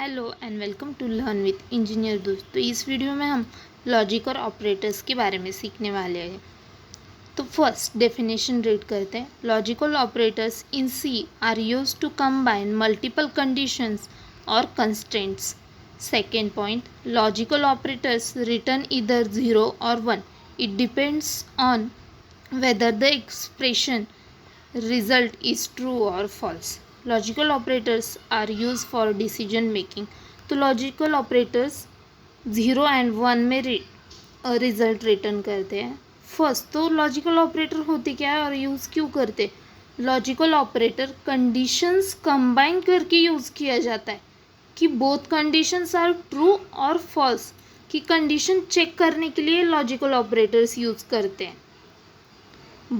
Hello and welcome to learn with engineer दोस्त। तो इस वीडियो में हम लॉजिक और ऑपरेटर्स के बारे में सीखने वाले हैं। तो फर्स्ट डेफिनेशन रीड करते हैं। Logical operators in C are used to combine multiple conditions और constraints. Second point, logical operators return either 0 और 1. It depends on whether the expression result is true or false. Logical operators are use for decision making. तो logical operators 0 and 1 में result return करते हैं। First, तो logical operator होते क्या है और यूज़ क्यों करते? लॉजिकल ऑपरेटर कंडीशंस कंबाइन करके यूज़ किया जाता है कि बोथ कंडीशंस आर ट्रू और फॉल्स, कि कंडीशन चेक करने के लिए लॉजिकल ऑपरेटर्स यूज़ करते हैं।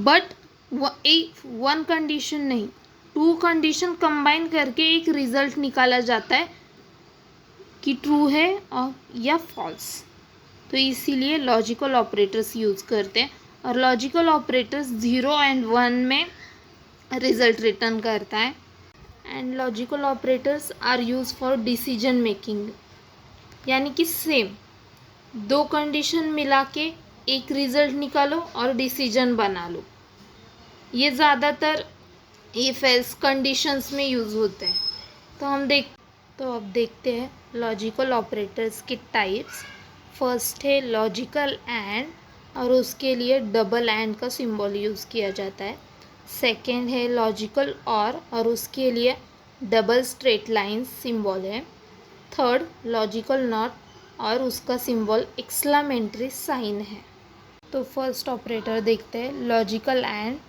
बट वन कंडीशन नहीं, टू कंडीशन कंबाइन करके एक रिजल्ट निकाला जाता है कि ट्रू है और या फॉल्स। तो इसीलिए लॉजिकल ऑपरेटर्स यूज़ करते हैं। और लॉजिकल ऑपरेटर्स 0 एंड 1 में रिजल्ट रिटर्न करता है। And logical operators are use for decision making, यानी कि सेम दो कंडीशन मिला के एक रिजल्ट निकालो और डिसीजन बना लो। ये ज़्यादातर इफ एल्स कंडीशंस में यूज़ होते हैं। तो अब देखते हैं लॉजिकल ऑपरेटर्स के टाइप्स। फर्स्ट है लॉजिकल एंड, और उसके लिए डबल एंड का सिंबल यूज़ किया जाता है। सेकेंड है लॉजिकल और उसके लिए डबल स्ट्रेट लाइन सिंबल है। थर्ड लॉजिकल नॉट, और उसका सिंबल एक्सक्लेमेटरी साइन है। तो फर्स्ट ऑपरेटर देखते हैं लॉजिकल एंड।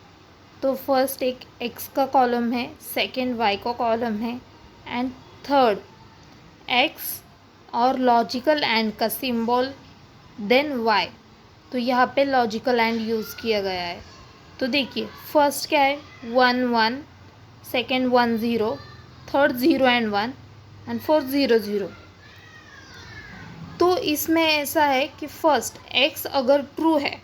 तो फर्स्ट एक x का कॉलम है, सेकेंड y का कॉलम है एंड थर्ड x और लॉजिकल एंड का सिंबल देन y। तो यहाँ पे लॉजिकल एंड यूज़ किया गया है। तो देखिए फर्स्ट क्या है 1 1, second 1 0, third 0 and 1 and fourth 0 0। तो इसमें ऐसा है कि फर्स्ट x अगर ट्रू है,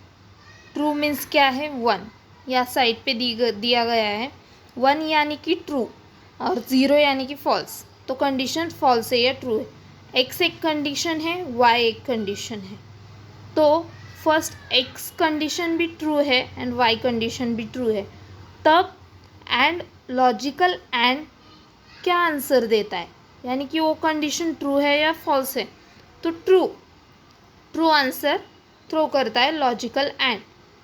ट्रू मीन्स क्या है 1, या साइड पे दिया गया है 1 यानी कि ट्रू और 0 यानी कि फॉल्स। तो कंडीशन फॉल्स है या ट्रू है। x एक कंडीशन है, y एक कंडीशन है। तो फर्स्ट x कंडीशन भी ट्रू है एंड y कंडीशन भी ट्रू है, तब एंड लॉजिकल एंड क्या आंसर देता है, यानी कि वो कंडीशन ट्रू है या फॉल्स है। तो ट्रू आंसर थ्रो करता है लॉजिकल एंड।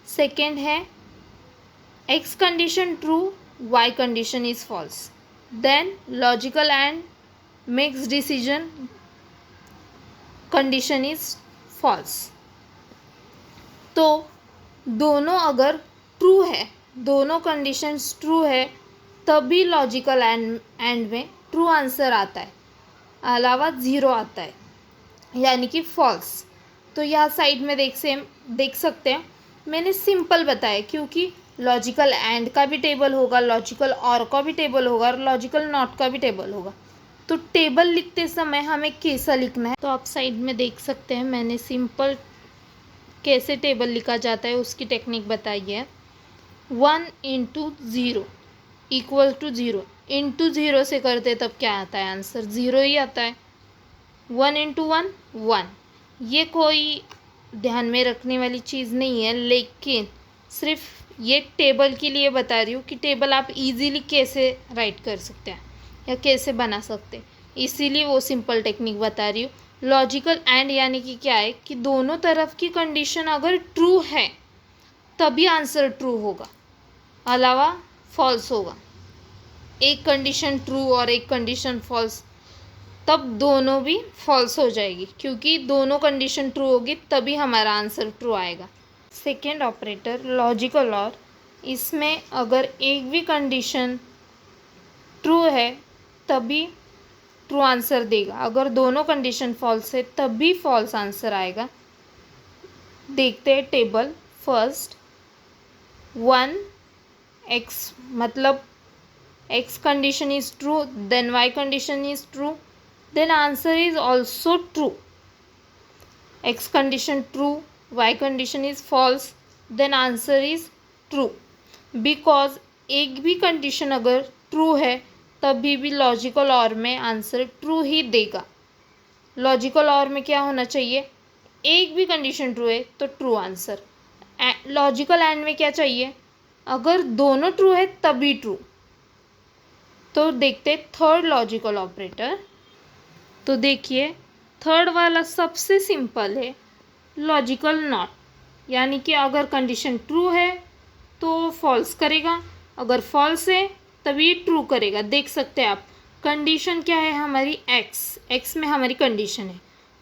सेकेंड है x condition true, y condition is false. Then logical and makes decision condition is false. तो दोनों अगर ट्रू है, दोनों कंडीशंस ट्रू है, तभी लॉजिकल एंड में ट्रू आंसर आता है, अलावा 0 आता है यानी कि फॉल्स। तो यहाँ साइड में देख सकते हैं, मैंने सिंपल बताया क्योंकि लॉजिकल एंड का भी टेबल होगा, लॉजिकल और का भी टेबल होगा और लॉजिकल नॉट का भी टेबल होगा। तो टेबल लिखते समय हमें कैसा लिखना है, तो आप साइड में देख सकते हैं मैंने सिंपल कैसे टेबल लिखा जाता है उसकी टेक्निक बताई है। 1 इंटू 0 इक्वल टू 0, इंटू 0 से करते तब क्या आता है आंसर 0 ही आता है। 1 इंटू 1 1। ये कोई ध्यान में रखने वाली चीज़ नहीं है, लेकिन सिर्फ ये टेबल के लिए बता रही हूँ कि टेबल आप इजीली कैसे राइट कर सकते हैं या कैसे बना सकते हैं, इसीलिए वो सिंपल टेक्निक बता रही हूँ। लॉजिकल एंड यानी कि क्या है कि दोनों तरफ की कंडीशन अगर ट्रू है तभी आंसर ट्रू होगा, अलावा फॉल्स होगा। एक कंडीशन ट्रू और एक कंडीशन फॉल्स, तब दोनों भी फॉल्स हो जाएगी, क्योंकि दोनों कंडीशन ट्रू होगी तभी हमारा आंसर ट्रू आएगा। सेकेंड ऑपरेटर लॉजिकल और, इसमें अगर एक भी कंडीशन ट्रू है तभी ट्रू आंसर देगा, अगर दोनों कंडीशन फॉल्स है तभी फॉल्स आंसर आएगा। देखते हैं टेबल। फर्स्ट 1 x, मतलब x condition is true, then y condition is true, then answer is also true. x condition true, y condition is false, then answer is true. Because एक भी condition अगर true है तभी भी logical और में answer true ही देगा। Logical और में क्या होना चाहिए, एक भी कंडीशन ट्रू है तो ट्रू आंसर। लॉजिकल एंड में क्या चाहिए, अगर दोनों ट्रू है तभी ट्रू। तो देखते थर्ड लॉजिकल ऑपरेटर। तो देखिए थर्ड वाला सबसे सिंपल है, लॉजिकल नॉट, यानी कि अगर कंडीशन ट्रू है तो फॉल्स करेगा, अगर फॉल्स है तभी ट्रू करेगा। देख सकते हैं आप, कंडीशन क्या है हमारी एक्स में हमारी कंडीशन है,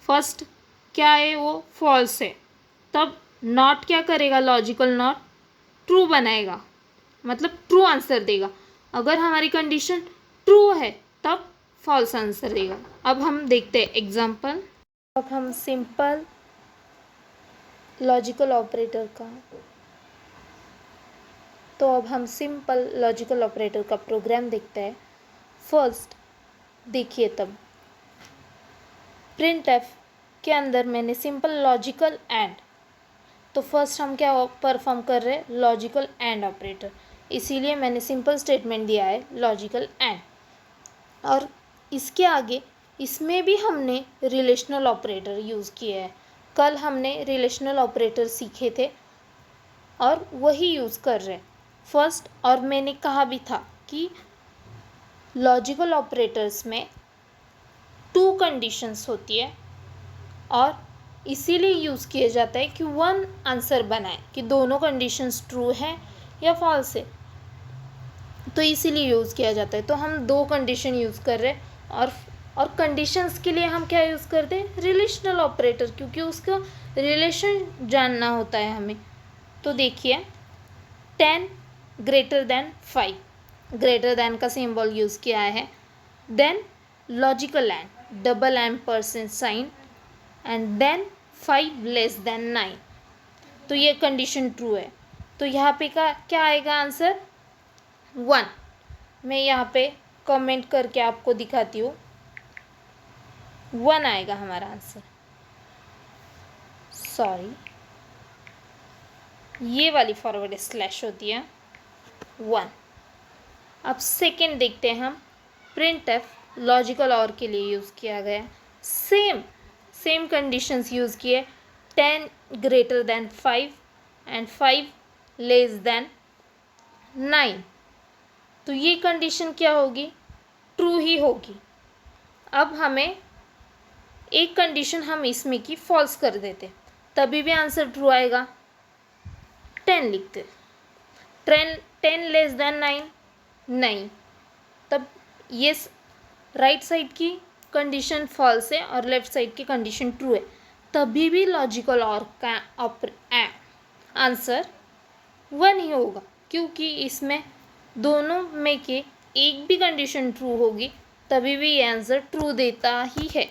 फर्स्ट क्या है वो फॉल्स है, तब नॉट क्या करेगा, लॉजिकल नॉट ट्रू बनाएगा, मतलब ट्रू आंसर देगा। अगर हमारी कंडीशन ट्रू है तब फॉल्स आंसर देगा। अब हम देखते हैं एग्जाम्पल। अब हम सिंपल लॉजिकल ऑपरेटर का, तो अब हम सिंपल लॉजिकल ऑपरेटर का प्रोग्राम देखते हैं। फर्स्ट देखिए, तब प्रिंट एफ के अंदर मैंने सिंपल लॉजिकल एंड, तो फर्स्ट हम क्या परफॉर्म कर रहे हैं, लॉजिकल एंड ऑपरेटर, इसीलिए मैंने सिंपल स्टेटमेंट दिया है लॉजिकल एंड। और इसके आगे इसमें भी हमने रिलेशनल ऑपरेटर यूज़ किए हैं। कल हमने रिलेशनल ऑपरेटर सीखे थे और वही यूज़ कर रहे हैं फर्स्ट। और मैंने कहा भी था कि लॉजिकल ऑपरेटर्स में 2 कंडीशंस होती है और इसीलिए यूज़ किया जाता है कि 1 आंसर बनाए कि दोनों कंडीशंस ट्रू है या फॉल्स है, तो इसीलिए यूज़ किया जाता है। तो हम 2 कंडीशन यूज़ कर रहे हैं और कंडीशंस के लिए हम क्या यूज़ करते हैं, रिलेशनल ऑपरेटर, क्योंकि उसका रिलेशन जानना होता है हमें। तो देखिए 10 ग्रेटर देन 5, ग्रेटर देन का सिंबल यूज़ किया है, then logical and double ampersand sign, and then 5 less than 9, तो ये कंडीशन ट्रू है। तो यहाँ पे का क्या आएगा आंसर, 1। मैं यहाँ पे कमेंट करके आपको दिखाती हूँ, 1 आएगा हमारा आंसर। सॉरी, ये वाली फॉरवर्ड स्लैश होती है 1। अब सेकेंड देखते हैं हम, प्रिंट एफ लॉजिकल और के लिए यूज़ किया गया, सेम कंडीशंस यूज़ किए, 10 greater than 5 and 5 less than 9, तो ये कंडीशन क्या होगी, ट्रू ही होगी। अब हमें एक कंडीशन हम इसमें की फॉल्स कर देते, तभी भी आंसर ट्रू आएगा। 10 लिखते, 10 लेस देन 9 नहीं, तब ये राइट साइड की कंडीशन फॉल्स है और लेफ्ट साइड की कंडीशन ट्रू है, तभी भी लॉजिकल और का आंसर 1 ही होगा, क्योंकि इसमें दोनों में के एक भी कंडीशन ट्रू होगी तभी भी ये आंसर ट्रू देता ही है।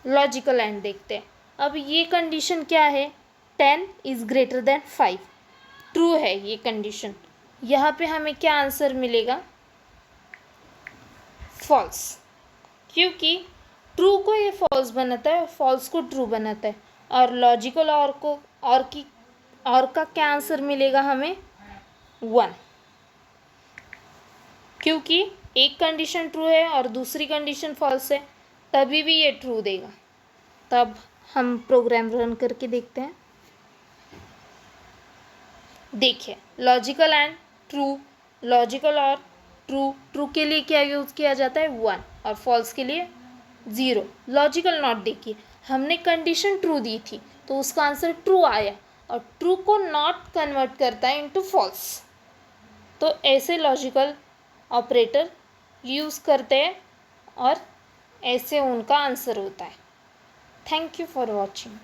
लॉजिकल एंड देखते हैं। अब ये कंडीशन क्या है, 10 इज़ ग्रेटर देन 5, ट्रू है ये कंडीशन, यहाँ पे हमें क्या आंसर मिलेगा, फॉल्स, क्योंकि ट्रू को ये फॉल्स बनाता है, फॉल्स को ट्रू बनाता है। और लॉजिकल और का क्या आंसर मिलेगा हमें, 1, क्योंकि एक कंडीशन ट्रू है और दूसरी कंडीशन फॉल्स है, तभी भी ये ट्रू देगा। तब हम प्रोग्राम रन करके देखते हैं। देखिए लॉजिकल एंड ट्रू, लॉजिकल और ट्रू के लिए क्या यूज़ किया जाता है, 1, और फॉल्स के लिए 0। लॉजिकल नॉट देखिए, हमने कंडीशन ट्रू दी थी तो उसका आंसर ट्रू आया, और ट्रू को नॉट कन्वर्ट करता है इनटू फॉल्स। तो ऐसे लॉजिकल ऑपरेटर यूज़ करते हैं और ऐसे उनका आंसर होता है। Thank you for watching.